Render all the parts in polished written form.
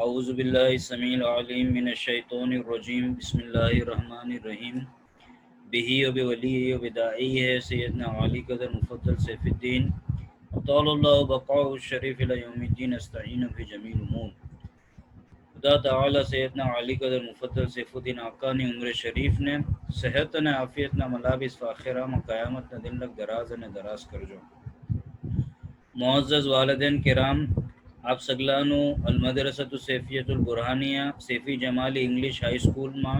औज़ु बिल्लाहि समील अलीम मिनश्शैतानिर रजीम बिस्मिल्लाहिर्रहमानिर्रहीम बिही व बिवलिही व बिदाई है सैयदना अली कदर मुफद्दल सैफुद्दीन अतालल्लाहु बक़ाहु शरीफ इला यौमिद्दीन अस्तईनु फी जमील उमूर। खुदा ताला सैयदना अली कदर मुफद्दल सैफुद्दीन आका ने उम्र शरीफ ने सेहत ने आफियत ने मलाबिस फ़ाखिरा में क़यामत ने दिन लग दराज ने दराज कर जो मुअज़्ज़ज़ वालिदैन किराम, आप सगलानु अलमदरसतु सैफियतुल बुरहानिया सैफी जमाली इंग्लिश हाई स्कूल में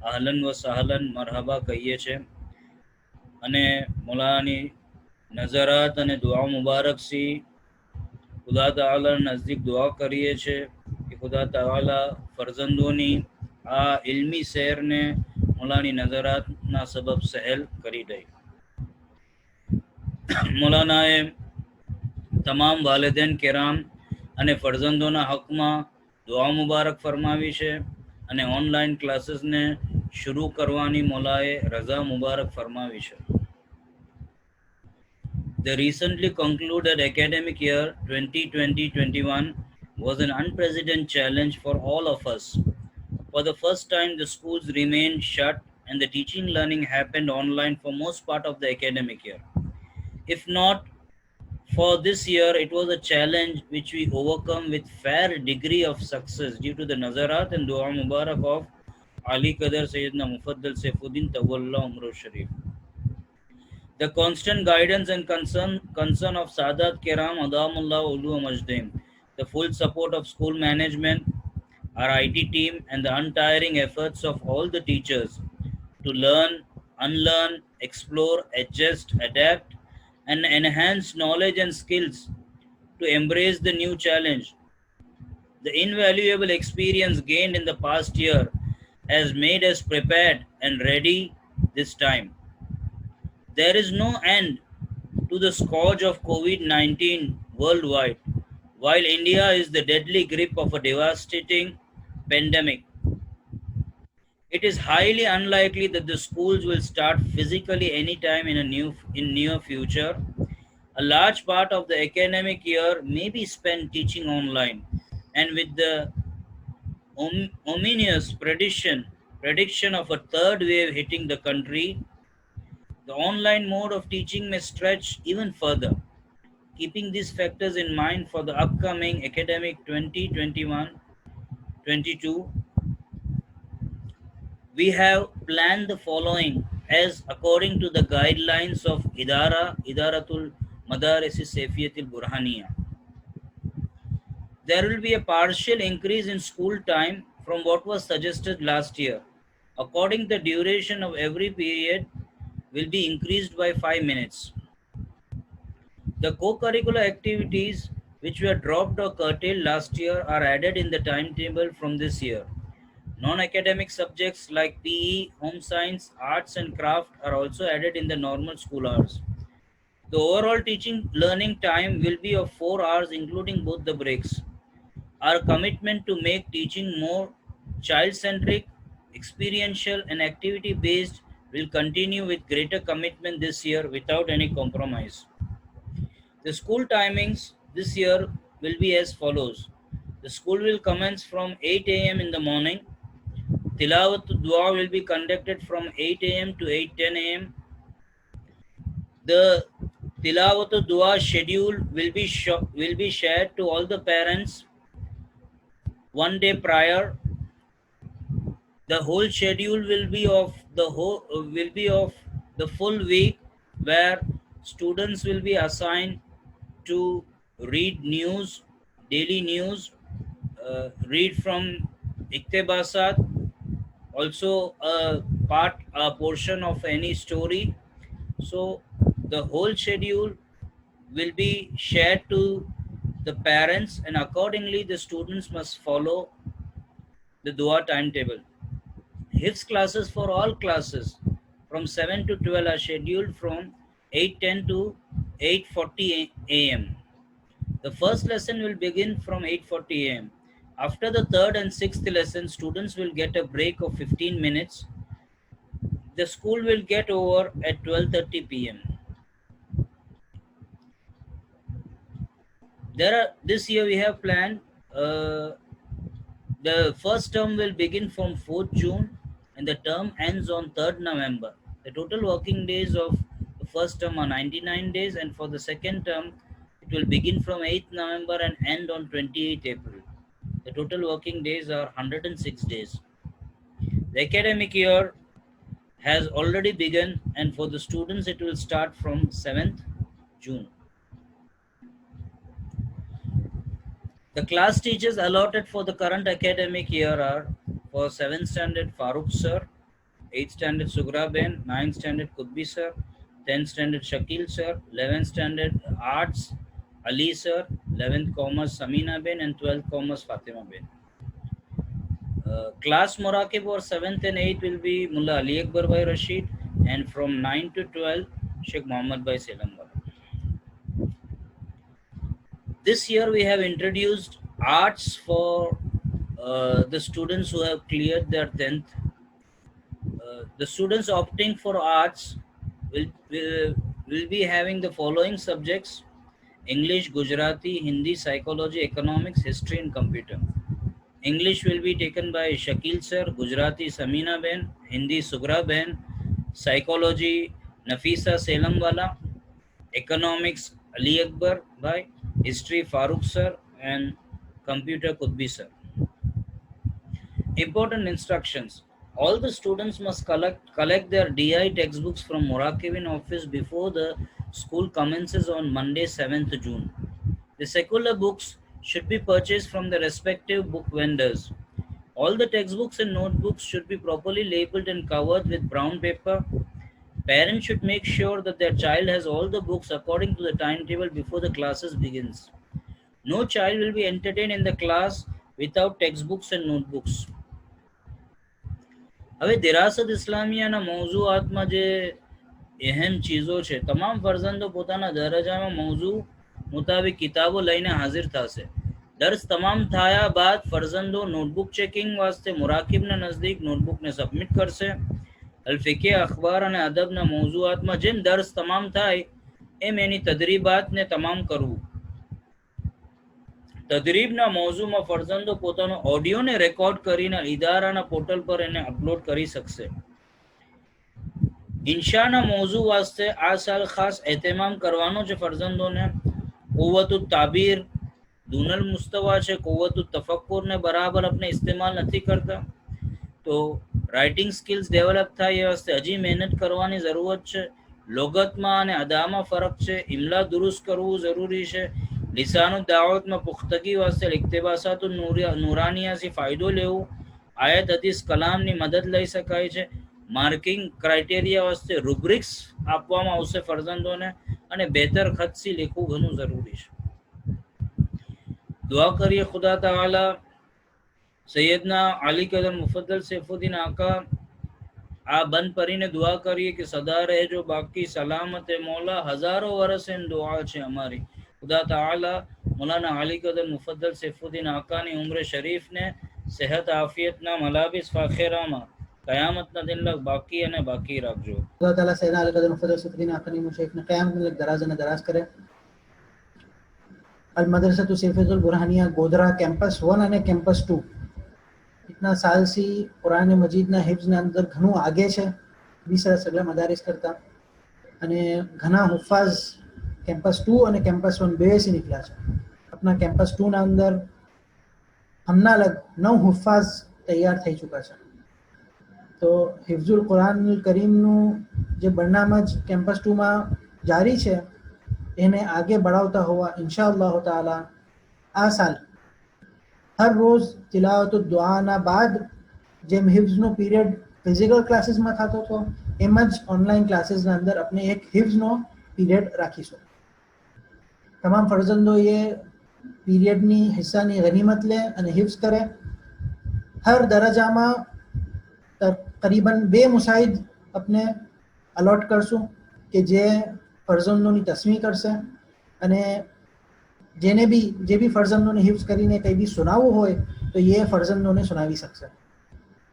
आहलन व सहलन मरहबा कहिए छे અને મોલાની નજરાત અને દુઆ મુબારક સી ખુદા તાલા નજદીક દુઆ કરીએ છે કે ખુદા તાલા ફરજંદોની આ ઇલ્મી સૈરને મોલાની નજરાતના સબબ સહેલ કરી દે। મૌલાનાએ તમામ વાલિदैन કિરામ અને ફરજંદોના હકમાં દુઆ મુબારક ફરમાવી છે અને ઓનલાઈન ક્લાસીસને શરૂ કરવાની મૌલાએ રજા મુબારક ફરમાવી છે। The recently concluded academic year 2020-21 was an unprecedented challenge for all of us. For the first time, the schools remained shut and the teaching learning happened online for most part of the academic year. If not for this year, it was a challenge which we overcome with fair degree of success due to the nazarat and dua mubarak of Ali Qadar Sayyidina Mufaddal Saifuddin Tawalla Umru Sharif. The constant guidance and concern of Sadat Kiram Adamullah Ulu Majdain, the full support of school management, our IT team, and the untiring efforts of all the teachers to learn, unlearn, explore, adjust, adapt, and enhance knowledge and skills to embrace the new challenge. The invaluable experience gained in the past year has made us prepared and ready this time. There is no end to the scourge of COVID 19 worldwide, while India is the deadly grip of a devastating pandemic. It is highly unlikely that the schools will start physically anytime in near future. A large part of the academic year may be spent teaching online, and with the ominous prediction of a third wave hitting the country, the online mode of teaching may stretch even further. Keeping these factors in mind for the upcoming academic 2021-22, we have planned the following as according to the guidelines of Idaratul Madarisi Saifiyatil Burhaniya. There will be a partial increase in school time from what was suggested last year. According, the duration of every period will be increased by 5 minutes. The co-curricular activities which were dropped or curtailed last year are added in the timetable from this year. Non-academic subjects like PE, home science, arts and craft are also added in the normal school hours. The overall teaching learning time will be of 4 hours including both the breaks. Our commitment to make teaching more child-centric, experiential and activity-based will continue with greater commitment this year without any compromise. The school timings this year will be as follows. The school will commence from 8 a.m. in the morning. Tilawat Dua will be conducted from 8 a.m. to 8:10 a.m. The Tilawat Dua schedule will be shared to all the parents one day prior. The whole schedule will be of the full week, where students will be assigned to read news, daily news, read from Iktibasat, also a portion of any story. So the whole schedule will be shared to the parents, and accordingly the students must follow the dua timetable. Hifz classes for all classes from 7 to 12 are scheduled from 8:10 to 8:40 a.m. The first lesson will begin from 8:40 a.m. After the third and sixth lesson, students will get a break of 15 minutes. The school will get over at 12:30 p.m. This year we have planned The first term will begin from 4th June and the term ends on 3rd November. The total working days of the first term are 99 days, and for the second term, it will begin from 8th November and end on 28th April. The total working days are 106 days. The academic year has already begun, and for the students, it will start from 7th June. The class teachers allotted for the current academic year are for 7th standard Farooq sir, 8th standard Sugra Ben, 9th standard Kutbi sir, 10th standard Shakil sir, 11th standard Arts Ali sir, 11th Commerce Samina Ben, and 12th Commerce Fatima Ben. Class Morakib for 7th and 8th will be Mullah Ali Akbar Bhai Rashid, and from 9 to 12 Sheikh Muhammad Bhai Selambala. This year we have introduced arts for the students who have cleared their 10th. The students opting for arts will be having the following subjects: English, Gujarati, Hindi, Psychology, Economics, History and Computer. English will be taken by Shakil sir, Gujarati Samina Ben, Hindi Sugra Ben, Psychology Nafisa Selamwala, Economics Ali Akbar Bhai, History Farooq sir, and Computer Kutbi sir. Important instructions: all the students must collect their DI textbooks from Morakibin office before the school commences on Monday 7th June. The secular books should be purchased from the respective book vendors. All the textbooks and notebooks should be properly labeled and covered with brown paper. Parents should make sure that their child has all the books according to the timetable before the classes begins. No child will be entertained in the class without textbooks and notebooks. હવે દિરાસત ઇસ્લામિયાના મૌઝુઆતમાં જે અહેમ ચીજો છે, તમામ ફરજંદો પોતાના દરજામાં મૌઝુ મુતાબિક કિતાબો લઈને હાજર થશે. દર્સ તમામ થયા બાદ ફરજંદો નોટબુક ચેકિંગ વાસ્તે મુરાકિબના નજદીક નોટબુકને સબમિટ કરશે. અલફિકે અખબાર અને અદબના મૌઝુઆતમાં જેમ દર્સ તમામ થાય એમ એની તદરીબાતને તમામ કરવું. તદરીબના મૌઝુમાં ફરજંદો પોતાનો ઓડિયોને રેકોર્ડ કરીને ઇદારાના પોર્ટલ પર એને અપલોડ કરી શકશે. ઇન્શાના મૌઝુ વાસ્તે આ સાલ ખાસ એહતમામ કરવાનો છે ફરજંદોને. કુવ્વતુત તાબીર દૂનલ મુસ્તવા છે, કુવ્વતુત તફક્કુરને બરાબર આપણે ઇસ્તેમાલ નથી કરતા, તો રાઇટિંગ સ્કિલ્સ ડેવલપ થાય એ વાસ્તે હજી મહેનત કરવાની જરૂરત છે. લોગતમાં અને અદામાં ફરક છે. ઇમલા દુરુસ્ત કરવું જરૂરી છે. લિસાનુ દાવતમાં પુખ્તગી વાસ્તે ઇક્તબાસાતુ નૂરાનિયાથી ફાયદો લેવું. આયત હદીસ કલામની મદદ લઈ શકાય છે. માર્કિંગ ક્રાઇટેરિયા વાસ્તે રૂબ્રિક્સ આપવામાં આવશે ફરજંદોને, અને બહેતર ખતથી લખવું ઘણું જરૂરી છે. દુઆ કરીએ ખુદા તઆલા સૈયદના અલી કદર મુફદ્દલ સૈફુદ્દીન આકા આ બંધ પરીને દુઆ કરીએ કે સદા રહેજો બાકી સલામત મોલા. હજારો વર્ષ એમ દુઆ છે અમારી. खुदा ताला मौलाना अली कदर मुफद्दल सैफुद्दीन आकानी उम्र शरीफ ने सेहत आफियत ना मलाबिस फाखिरा में कयामत ना दिन लग बाकी अने बाकी रखजो. खुदा ताला सैयदना अली कदर मुफद्दल सैफुद्दीन आकानी मुशैख ने कयामत में लग दराज ने दराज करे. अल मदरसतु सैफुल बुरहानिया गोधरा कैंपस 1 અને कैंपस 2 इतना साल से कुरान मजीद ना हिफ्ज ना अंदर घणो आगे छे 20 सगला मदारिस करता, અને ઘણા હુફાઝ कैंपस 2 અને कैंपस 1 બે से निकला है. अपना कैंपस 2 ना अंदर हमना लग 9 हुफाज तैयार થઈ ચુકા છે. તો हिफ्जुल कुरान करीम નું જે બરનામા कैंपस 2 માં જારી છે એને આગે બઢાવતા હોવા ઇન્શાઅલ્લાહ તાઆલા આ સાલ હર રોજ તિલાવત દુઆ ના બાદ જેમ हिफ्ज નો પીરિયડ ફિઝિકલ ક્લાસીસ માં થતો હતો એમ જ ઓનલાઈન ક્લાસીસ ના અંદર આપણે એક हिफ्ज નો પીરિયડ રાખીશું. તમામ ફરજંદો એ પીરિયડની હિસ્સાની ગનીમત લે અને હિફ્ઝ કરે. હર દરજામાં તકરીબન 2 મુસાહિદ આપણે અલોટ કરશું કે જે ફરજંદોની તસ્મી કરશે, અને જે બી ફરજંદોને હિફ્ઝ કરીને કંઈ બી સુનાવવું હોય તો એ ફરજંદોને સુનાવી શકશે.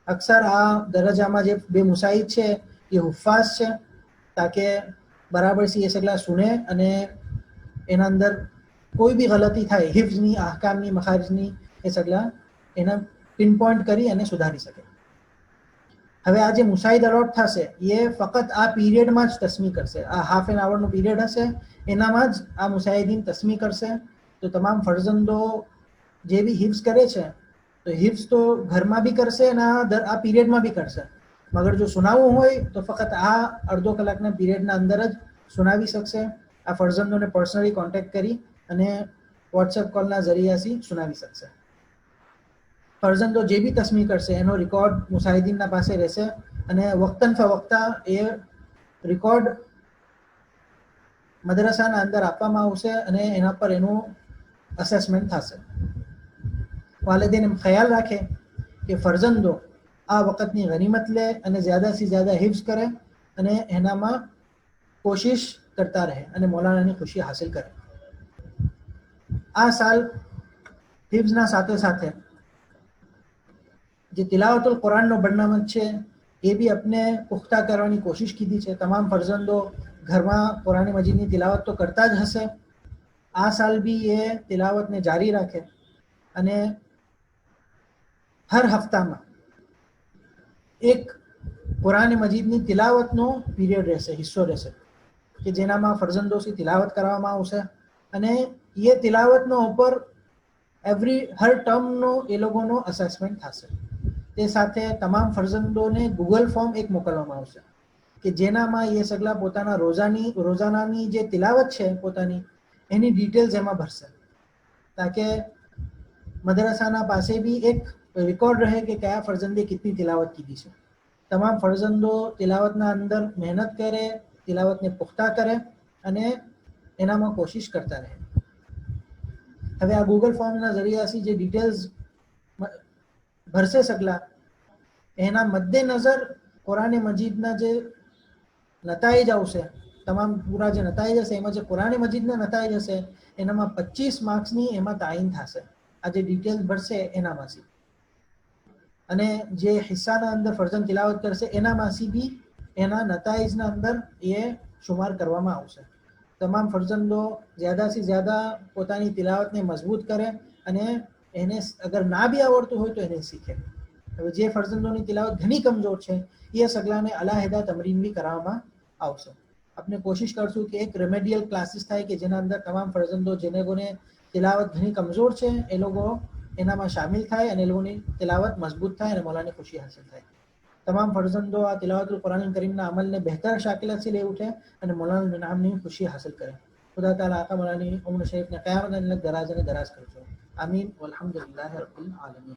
અક્સર આ દરજામાં જે 2 મુસાહિદ છે એ હુફાઝ છે, તાકે બરાબર સી એ સગલા સુને અને એના અંદર કોઈ બી ગલતી થાય હિફ્ઝની, અહકામની, મખારિજની એ સગલા એના પિન પોઈન્ટ કરી અને સુધારી શકે. હવે આ જે મુસાહિદ અલોટ થશે એ ફક્ત આ પીરિયડમાં જ તસ્મી કરશે. આ હાફ એન આવરનો પીરિયડ હશે એનામાં જ આ મુસાહિદીન તસ્મી કરશે. તો તમામ ફરજંદો જે બી હિફ્ઝ કરે છે તો હિફ્ઝ તો ઘરમાં બી કરશે અને આ પીરિયડમાં બી કરશે. મગર જો સુનાવવું હોય તો ફક્ત આ અડધો કલાકના પીરિયડના અંદર જ સુનાવી શકશે. આ ફરજંદોને પર્સનલી કોન્ટેક્ટ કરી અને વોટ્સએપ કોલના જરિયાથી સુનાવી શકશે. ફરજંદો જે બી તસ્મી કરશે એનો રેકોર્ડ મુસાહિદીનના પાસે રહેશે અને વક્તન ફવક્તા એ રેકોર્ડ મદ્રસાના અંદર આપવામાં આવશે અને એના પર એનું અસેસમેન્ટ થશે. વાલિદીન એમ ખ્યાલ રાખે કે ફરજંદો આ વખતની ગનીમત લે અને જ્યાદાથી જ્યાદા હિફ્ઝ કરે અને એનામાં કોશિશ કરતા રહે અને મૌલાનાની ખુશી હાસિલ કરે. આ સાલ હિફ્ઝના સાથે સાથે જે તિલાવતુલ કુરાનનો બરનામત છે એ બી આપણે પુખ્તા કરવાની કોશિશ કીધી છે. તમામ ફરજંદો ઘરમાં કુરાન મજીદની તિલાવત તો કરતા જ હશે. આ સાલ બી એ તિલાવતને જારી રાખે અને હર હફ્તામાં એક કુરાન મજીદની તિલાવતનો પીરિયડ રહેશે, હિસ્સો રહેશે કે જેનામાં ફરજંદોથી તિલાવત કરવામાં આવશે અને એ તિલાવતનો ઉપર હર ટર્મનો એ લોકોનો અસેસમેન્ટ થશે. તે સાથે તમામ ફરજંદોને ગૂગલ ફોર્મ એક મોકલવામાં આવશે કે જેનામાં એ સગલા પોતાના રોજાનાની જે તિલાવત છે પોતાની એની ડિટેલ્સ એમાં ભરશે તાકે મદ્રસાના પાસે બી એક રેકોર્ડ રહે કે કયા ફરજંદે કેટલી તિલાવત કીધી છે. તમામ ફરજંદો તિલાવતના અંદર મહેનત કરે, તિલાવતને પુખ્તા કરે અને એનામાં કોશિશ કરતા રહે. હવે આ ગૂગલ ફોર્મના જરિયાથી જે ડિટેલ્સ ભરશે સગલા એના મદ્દેનજર કુરાન મજીદના જે નતાઈજ આવશે, તમામ પૂરા જે નતાઈજ હશે એમાં જે કુરાન મજીદના નતાઈજ હશે એનામાં 25 માર્ક્સની એમાં તાઈન થશે આ જે ડિટેલ્સ ભરશે એનામાંથી. અને જે હિસ્સાના અંદર ફરજંદ તિલાવત કરશે એનામાંથી બી એના નતાઈજના અંદર એ શુમાર કરવામાં આવશે. તમામ ફરજંદો જ્યાદાથી જ્યાદા પોતાની તિલાવતને મજબૂત કરે અને એને અગર ના બી આવડતું હોય તો એને શીખે. હવે જે ફરજંદોની તિલાવત ઘણી કમજોર છે એ સગલાને અલાહિદા તમરીન બી કરાવવામાં આવશે. આપણે કોશિશ કરશું કે એક રેમેડિયલ ક્લાસીસ થાય કે જેના અંદર તમામ ફરજંદો જેને કોને તિલાવત ઘણી કમજોર છે એ લોકો એનામાં શામિલ થાય અને એ લોકોની તિલાવત મજબૂત થાય અને મૌલાની ખુશી હાસિલ થાય. તમામ ફરજંદો આ તિલાવતુલ કુરાન કરીમના અમલને બહેતર શાકિલથી લે ઉઠે અને મૌલાના ઇનામની ખુશી હાસિલ કરે. ખુદા તાલા આકા મૌલાની ઉમ્ર શરીફને क़યામત દરાજને દરાજ કરજો. આમીન વલ્હમ્દુલિલ્લાહ રબ્બિલ આલમીન.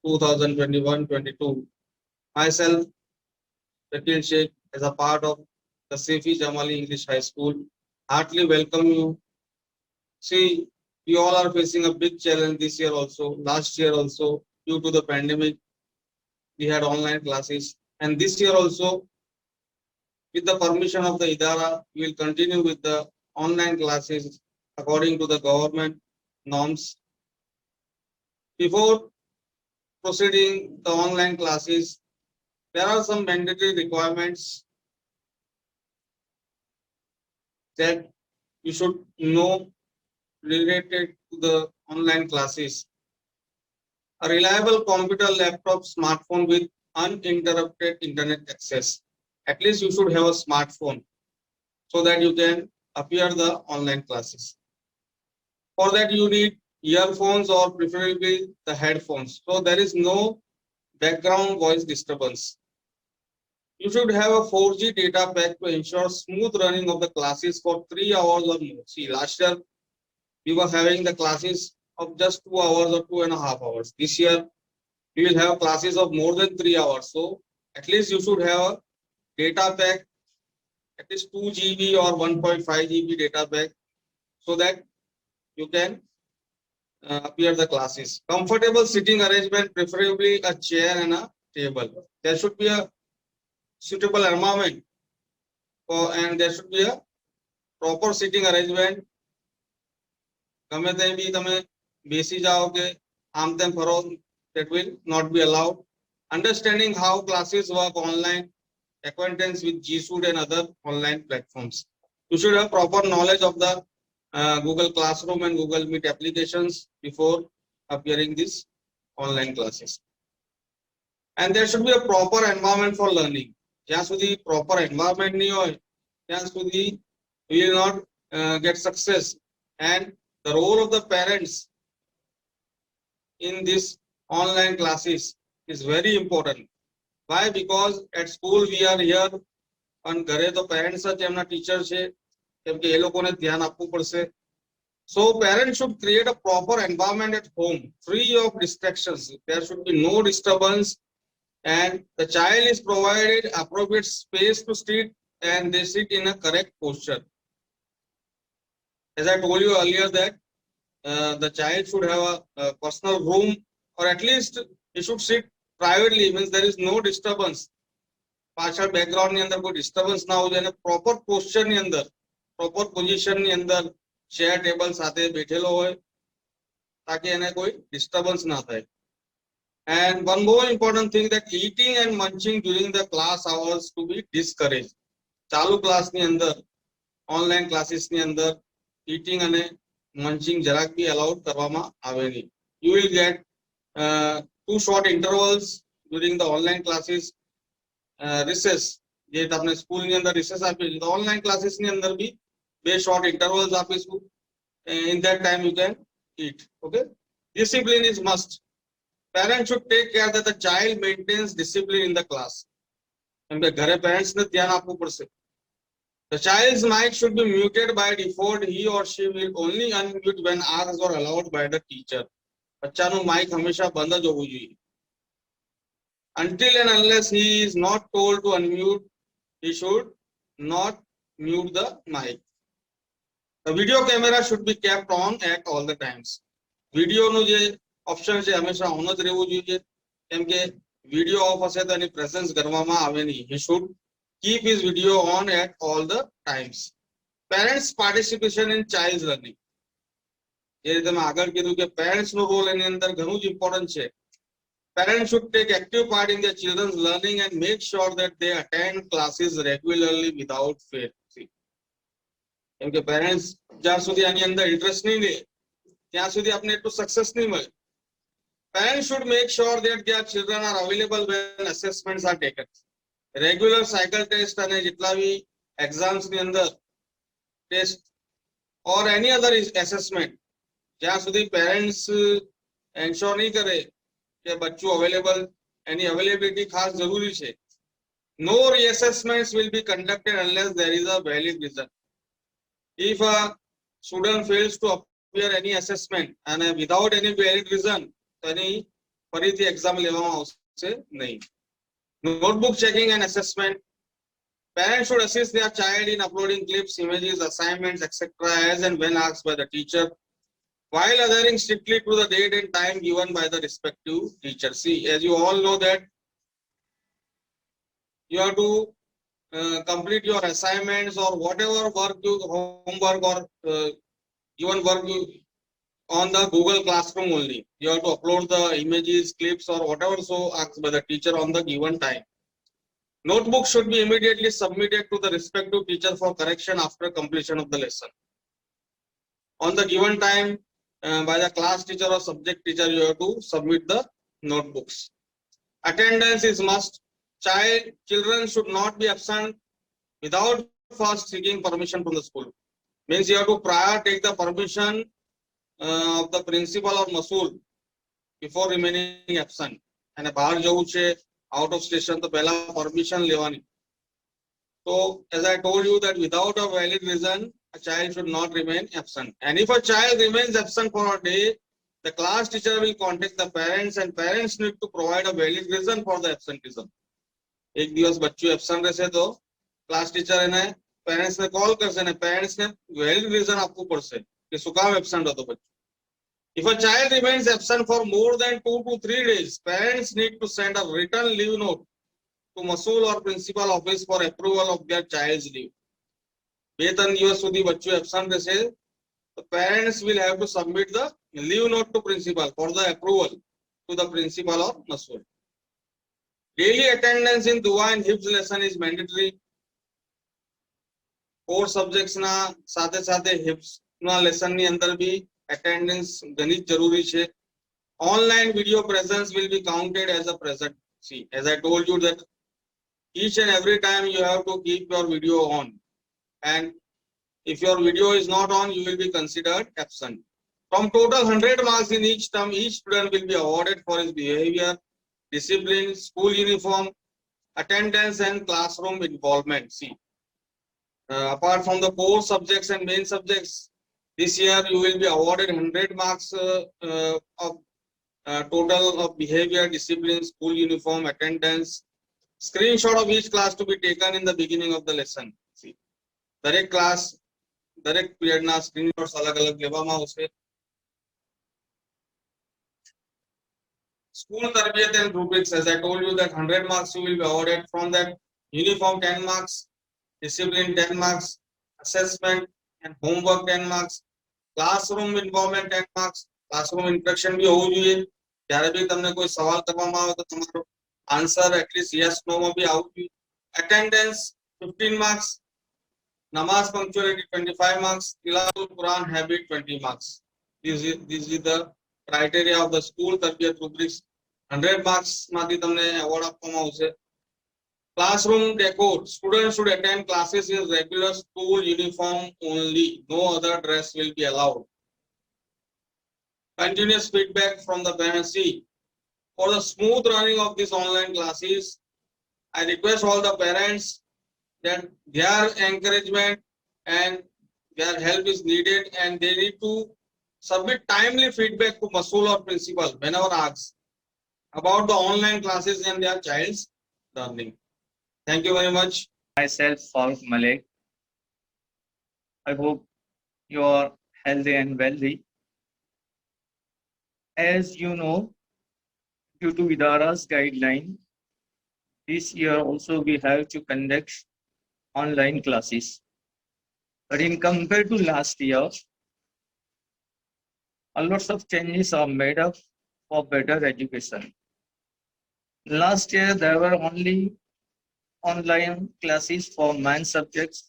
2021-22. Myself, Shakil Sheikh, as a part of the Sefi Jamali English High School, heartily welcome you. See, we all are facing a big challenge this year also. Last year also, due to the pandemic, we had online classes. And this year also, with the permission of the Idara, we will continue with the online classes according to the government norms. Before proceeding the online classes, there are some mandatory requirements that you should know related to the online classes. A reliable computer, laptop, smartphone with uninterrupted internet access. At least you should have a smartphone so that you can appear the online classes. For that you need earphones or preferably the headphones. So there is no background voice disturbance. You should have a 4G data pack to ensure smooth running of the classes for 3 hours or more. See, last year we were having the classes of just 2 hours or 2.5 hours. This year we will have classes of more than 3 hours. So at least you should have a data pack, at least 2 GB or 1.5 GB data pack, so that you can appear the classes. Comfortable sitting arrangement, preferably a chair and a table. There should be a suitable environment and there should be a proper sitting arrangement. ગમે તે બી તમે બેસી જાઓ કે આમ તેમ ફરો, that will not be allowed. Understanding how classes work online, acquaintance with G Suite and other online platforms. You should have proper knowledge of the Google Classroom and Google Meet applications before appearing these online classes. And there should be a proper environment for learning. જ્યાં સુધી proper environment નહીં હોય, ત્યાં સુધી we will not get success. And the role of the parents in this online classes is very important. Why? Because at school we are here and ઘરે તો parents જ એમના teacher છે, કેમ કે એ લોકોને ધ્યાન આપવું પડશે. So parents should create a proper environment at home, free of distractions. There should be no disturbance and the child is provided appropriate space to sit and they sit in a correct posture. As I told you earlier that the child should have a personal room, or at least he should sit privately, means there is no disturbance. પાછળ background ની અંદર કોઈ disturbance ના હોવું જોઈએ, proper posture ની અંદર, proper position ની અંદર ચેર ટેબલ સાથે બેઠેલો હોય તાકી એને કોઈ ડિસ્ટર્બન્સ ના થાય. And one more important thing, that eating and munching during the class hours to be discouraged. ચાલુ ક્લાસ ની અંદર, ઓનલાઈન ક્લાસીસ ની અંદર eating અને munching જરાક બી allowed કરવામાં આવે નહીં. You will get 2 short intervals during the online classes. Recess, જે તમને સ્કૂલ ની અંદર recess આપી છે, તો ઓનલાઈન ક્લાસીસ ની અંદર બી 2 short intervals આપીશું. In that time you can eat. Okay. Discipline is must. Parents should take care that the child maintains discipline in the class. કેમ કે ઘરે parents ને ધ્યાન આપવું પડશે. The child's mic should be muted by default. He or she will only unmute when asked or allowed by the teacher. બચ્ચાનું mic હંમેશા બંધ જ હોવું જોઈએ. Until and unless he is not told to unmute, he should not mute the mic. The video camera should be kept on at all the times. Video નો જે option છે હંમેશા on જ રહેવું જોઈએ, કેમ કે વિડિયો ઓફ હશે તો એની પ્રેઝન્સ કરવામાં આવે નહીં. He should keep his video on at all the times. Parents participation in child's learning. જે રીતે મેં આગળ કીધું કે પેરેન્ટ્સ નો રોલ એની અંદર ઘણું જ ઇમ્પોર્ટન્ટ છે. Parents should take active part in their children's learning and make sure that they attend classes regularly without fail. કેમ કે પેરેન્ટ્સ જ્યાં સુધી આની અંદર ઇન્ટરેસ્ટ નહીં લે ત્યાં સુધી આપણે એટલું સક્સેસ નહીં મળે. Parents should make sure that their children are available when assessments are taken. Regular cycle test અને જેટલા બી exams ની અંદર test or any other assessment, જ્યાં સુધી parents ensure નહીં કરે કે બચ્ચું available, એની availability ખાસ જરૂરી છે. No reassessments will be conducted unless there is a valid reason. If a student fails to appear any assessment and without any valid reason, તો એની ફરીથી એક્ઝામ લેવામાં આવશે નહીં. Notebook checking and assessment. Parents should assist their child in uploading clips, images, assignments, etc. as and when asked by the teacher, while adhering strictly to the date and time given by the respective teacher. See, as you all know that you have to complete your assignments or whatever work you homework or even work you on the Google Classroom only. You have to upload the images, clips or whatever so asked by the teacher on the given time. Notebook should be immediately submitted to the respective teacher for correction after completion of the lesson. On the given time by the class teacher or subject teacher, you have to submit the notebooks. Attendance is must. Children should not be absent without first seeking permission from the school. Means you have to prior take the permission of the principal or masul before remaining absent. And બહાર જવું છે out of station તો પહેલા permission લેવાની. So as I told you that without a valid reason a child should not remain absent. And if a child remains absent for a day, the class teacher will contact the parents and parents need to provide a valid reason for the absenteeism. એક દિવસ બચ્ચું absent રહેશે તો class teacher એને parents ને call કરશે અને parents ને વેલિડ રીઝન આપવું પડશે કે શું કામ એબ્સન્ટ હતો બચ્ચું. If a child remains absent for more than 2 to 3 days, parents need to send a written leave note to Masul or principal office for approval of their child's leave. 2-3 દિવસ સુધી બચ્ચું absent રહેશે the parents will have to submit the leave note to principal for the approval to the principal of Masul. Daily attendance in Dua and Hifz lesson is mandatory. Core subjects na સાથે સાથે Hifz na lesson ની અંદર भी attendance ઘણી જરૂરી છે. Online video presence will be counted as a present. See, as I told you that each and every time you have to keep your video on, and if your video is not on, you will be considered absent. From total 100 marks in each term, each student will be awarded for his behavior, discipline, school uniform, attendance and classroom involvement. See, apart from the core subjects and main subjects, this year you will be awarded 100 marks of total of behavior, discipline, school uniform, attendance. Screenshot of each class to be taken in the beginning of the lesson. See, દરેક class, દરેક period ના screenshots અલગ-અલગ લેવામાં આવશે. School tarbiyat and rubrics, as I told you that 100 marks you will be awarded. From that, uniform 10 marks, discipline 10 marks, assessment and homework 10 marks, classroom involvement 10 marks, classroom interaction भी होવું જોઈએ. જ્યારે भी તમને કોઈ સવાલ કરવામાં આવે તો તમારો answer at least yes no માં भी આવવું જોઈએ. Attendance 15 marks, namaz punctuality 25 marks, tilawatul Quran habit 20 marks. This is the criteria of the school tarbiyat rubrics. 100 marks માંથી તમને award આપવામાં આવશે. Classroom decor. Students should attend classes in regular school uniform only. No other dress will be allowed. Continuous feedback from the parents. For the smooth running of these online classes, I request all the parents that their encouragement and their help is needed, and they need to submit timely feedback to Masul or principal whenever asked about the online classes and their child's learning. Thank you very much. Myself, Farooq Malik. I hope you are healthy and wealthy. As you know, due to Idara's guideline, this year also we have to conduct online classes. But in compared to last year, a lot of changes are made up for better education. Last year there were only online classes for main subjects,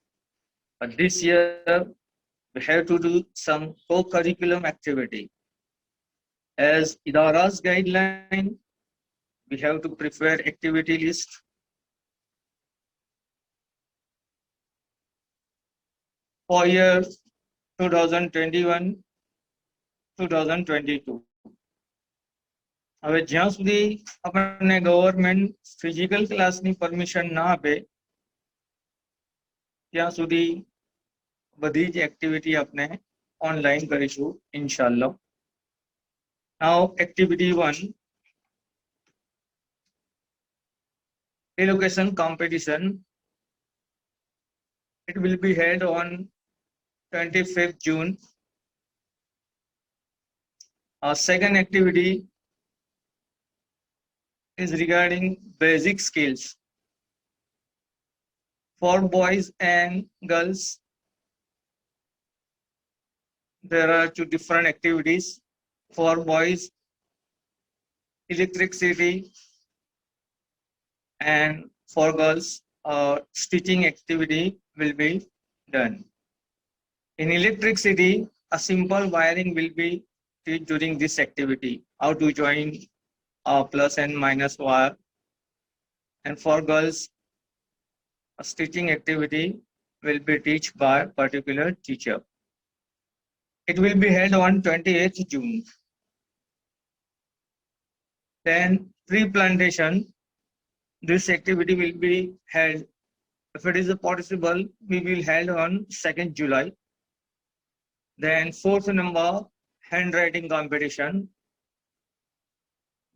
but this year we have to do some co-curriculum activity. As Idara's guideline, we have to prepare activity list. For year 2021-2022. હવે જ્યાં સુધી આપણને government physical ક્લાસની permission ના આપે ત્યાં સુધી બધી જ એક્ટિવિટી આપણે ઓનલાઈન કરીશું ઇન્શાલ્લાહ. Now activity 1, elocution competition. It will be held on 25th June. Our second activity is regarding basic skills. For boys and girls, there are two different activities. For boys, electricity, and for girls, stitching activity will be done. In electricity, a simple wiring will be taught during this activity, how to join a plus and minus wire. And for girls, a stitching activity will be taught by a particular teacher. It will be held on 28th June. Then tree plantation, this activity will be held. If it is possible, we will held on 2nd July. Then fourth number, handwriting competition.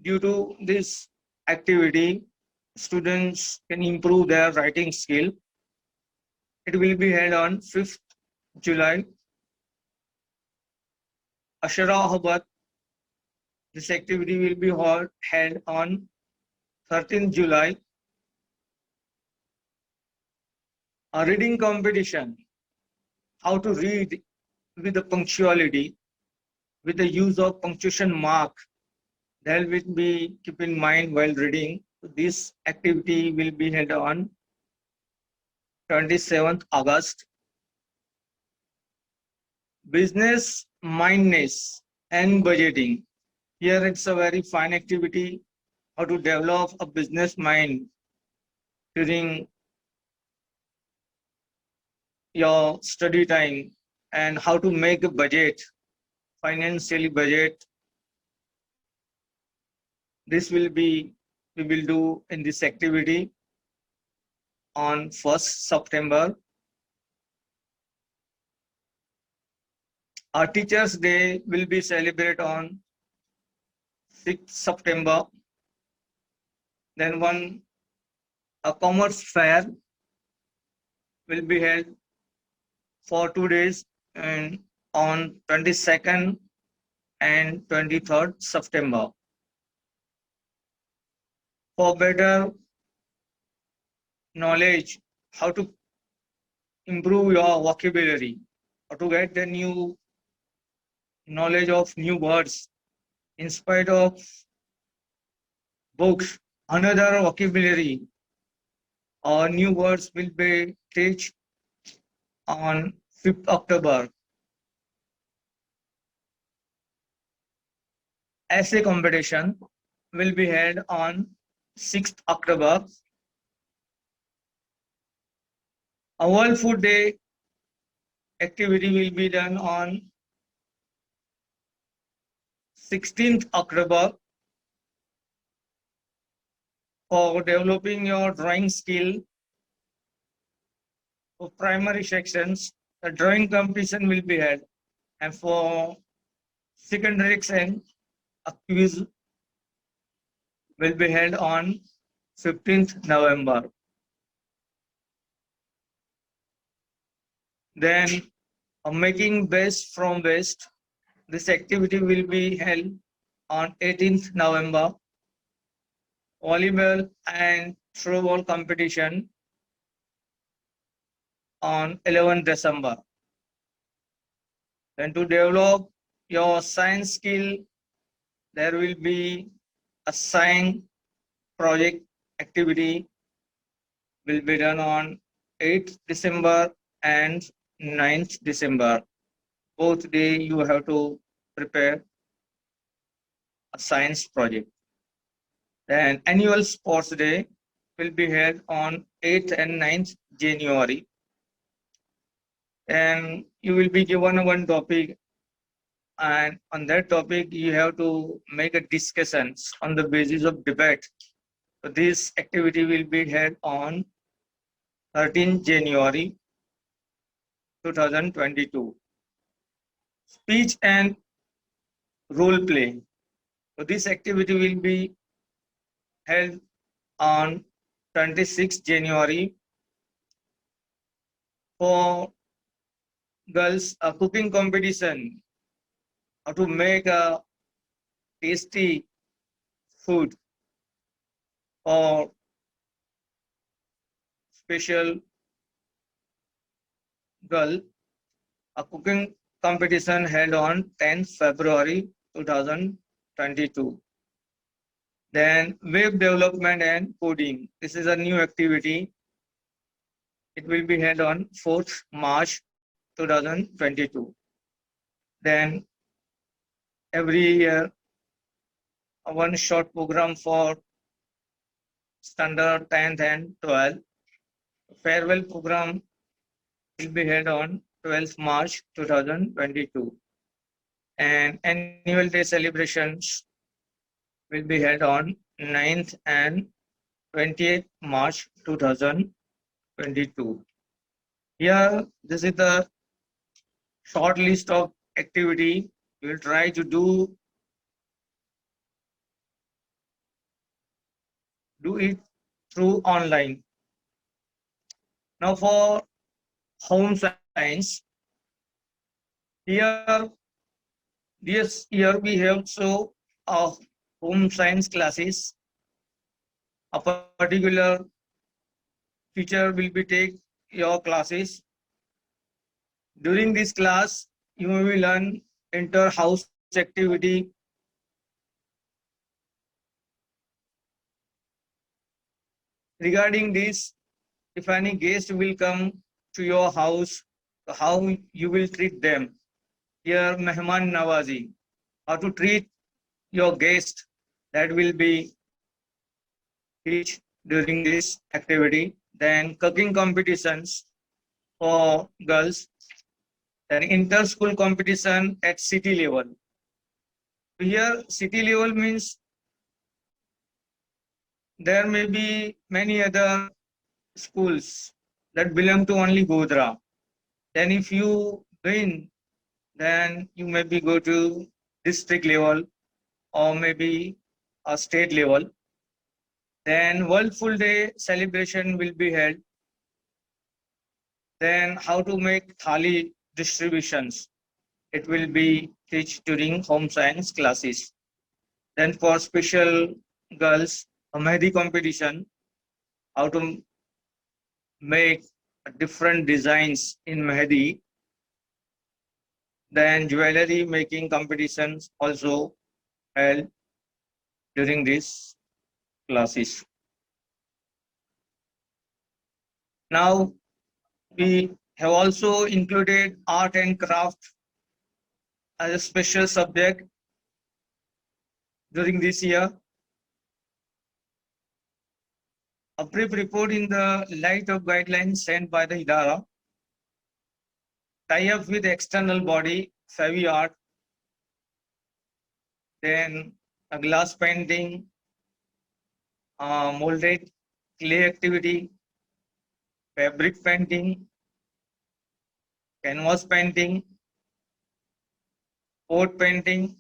Due to this activity, students can improve their writing skill. It will be held on 5th July. Ashara, this activity will be held on 13th July. A reading competition, how to read with the punctuality, with the use of punctuation mark. That will be keep in mind while reading. This activity will be held on 27th August. Business mindness and budgeting. Here it's a very fine activity, how to develop a business mind during your study time and how to make a budget, financially budget. This will be, we will do in this activity on 1st September. Our Teachers' Day will be celebrated on 6th September. Then a commerce fair will be held for 2 days and on 22nd and 23rd September. For better knowledge, how to improve your vocabulary, how to get the new knowledge of new words in spite of books, another vocabulary or new words will be taught on 5th October. Essay competition will be held on 6th October. A World Food Day activity will be done on 16th October. For developing your drawing skill for primary sections, the drawing competition will be held. And for secondary section, a quiz will be held on 15th November. Then making best from waste. This activity will be held on 18th November. Volleyball and throw ball competition on 11th December. Then to develop your science skill, there will be a science project activity will be done on 8th December and 9th December. Both days you have to prepare a science project. Then annual sports day will be held on 8th and 9th January. And you will be given one topic, and on that topic you have to make a discussions on the basis of debate. So this activity will be held on 13th January 2022. Speech and role play. So this activity will be held on 26 January for girls a cooking competition, how to make a tasty food or special girl. A cooking competition held on 10th February 2022. Then web development and coding. This is a new activity. It will be held on 4th March 2022. Then every year, one short program for standard 10th and 12th. Farewell program will be held on 12th March 2022. And annual day celebrations will be held on 9th and 28th March 2022. Here, this is the short list of activity we will try to do it through online. Now for home science, here this year we have so home science classes. A particular teacher will be take your classes. During this class, you will learn inter-house activity, regarding this. If any guest will come to your house, how you will treat them. Here, Mehman Nawazi, how to treat your guest, that will be teach during this activity. Then cooking competitions for girls. Then inter-school competition at city level. Here, city level means there may be many other schools that belong to only Godhra. Then if you win, then you maybe go to district level or maybe a state level. Then World Food Day celebration will be held. Then how to make thali distributions. It will be taught during home science classes. Then for special girls, a Mehdi competition, how to make different designs in Mehdi. Then jewelry making competitions also held during these classes. Now we have also included art and craft as a special subject during this year. A brief report in the light of guidelines sent by the Idara. Tie up with external body, Savvy Art. Then a glass painting, molded clay activity, fabric painting, canvas painting, pot painting,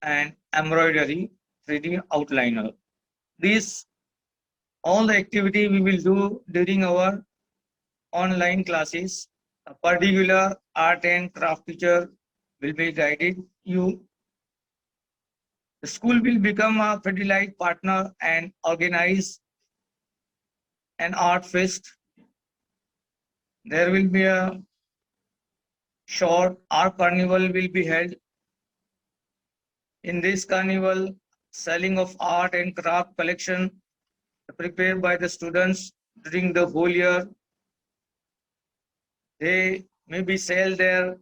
and embroidery 3D outliner. These all the activity we will do during our online classes. A particular art and craft teacher will be guided you. The school will become a Pidilite partner and organize an art fest. There will be a short art carnival will be held. In this carnival, selling of art and craft collection prepared by the students during the whole year. They maybe sell their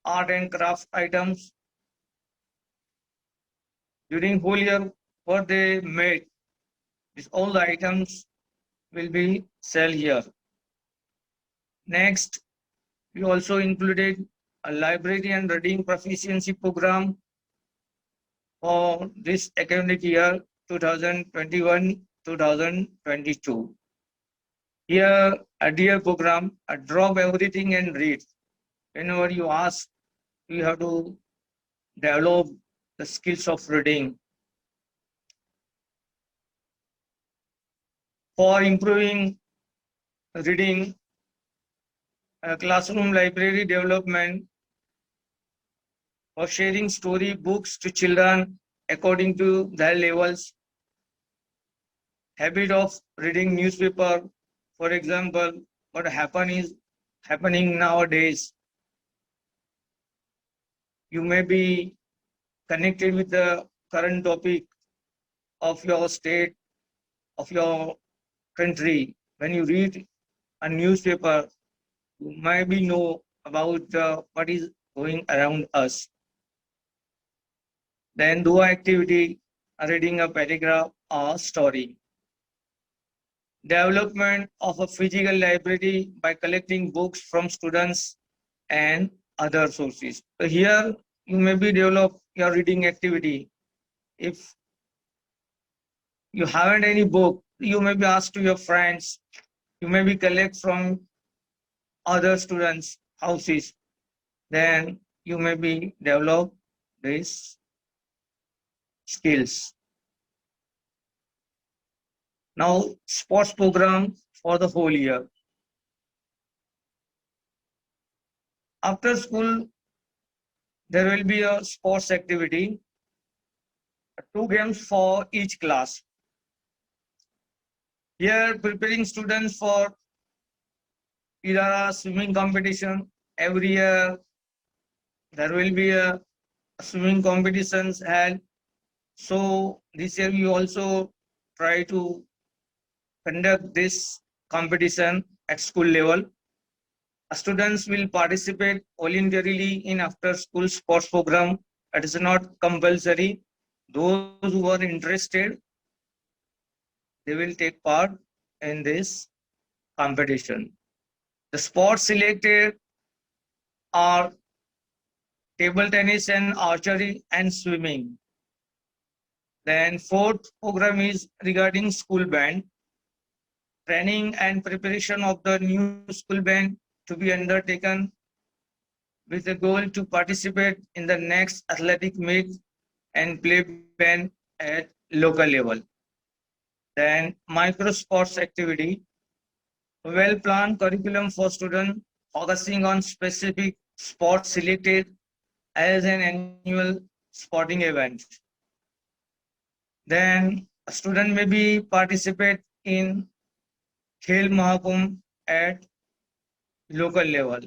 art and craft items during whole year. What they made, all the items will be sell here. Next, we also included a library and reading proficiency program for this academic year 2021-2022. Here, a dear program, a drop everything and read. Whenever you ask, you have to develop the skills of reading. for improving reading, classroom library development, for sharing story books to children according to their levels, habit of reading newspaper. For example, what happening nowadays, you may be connected with the current topic of your state, of your country. When you read a newspaper, you maybe know about what is going around us. Then do activity, reading a paragraph or story. Development of a physical library by collecting books from students and other sources. So here you maybe develop your reading activity. If you haven't any book, you may be asked to your friends, you may be collect from other students' houses, then you may be develop these skills. Now, sports program for the whole year. After school, there will be a sports activity, 2 games for each class. Here, preparing students for either a swimming competition. Every year, there will be a swimming competitions held. So this year we also try to conduct this competition at school level. Students will participate voluntarily in after school sports program. It is not compulsory. Those who are interested, they will take part in this competition. The sports selected are table tennis and archery and swimming. Then fourth program is regarding school band. Training and preparation of the new school band to be undertaken with the goal to participate in the next athletic meet and play band at local level. Then micro sports activity, well-planned curriculum for students focusing on specific sports selected as an annual sporting event. Then a student may be participate in Khel Mahakumbh at local level.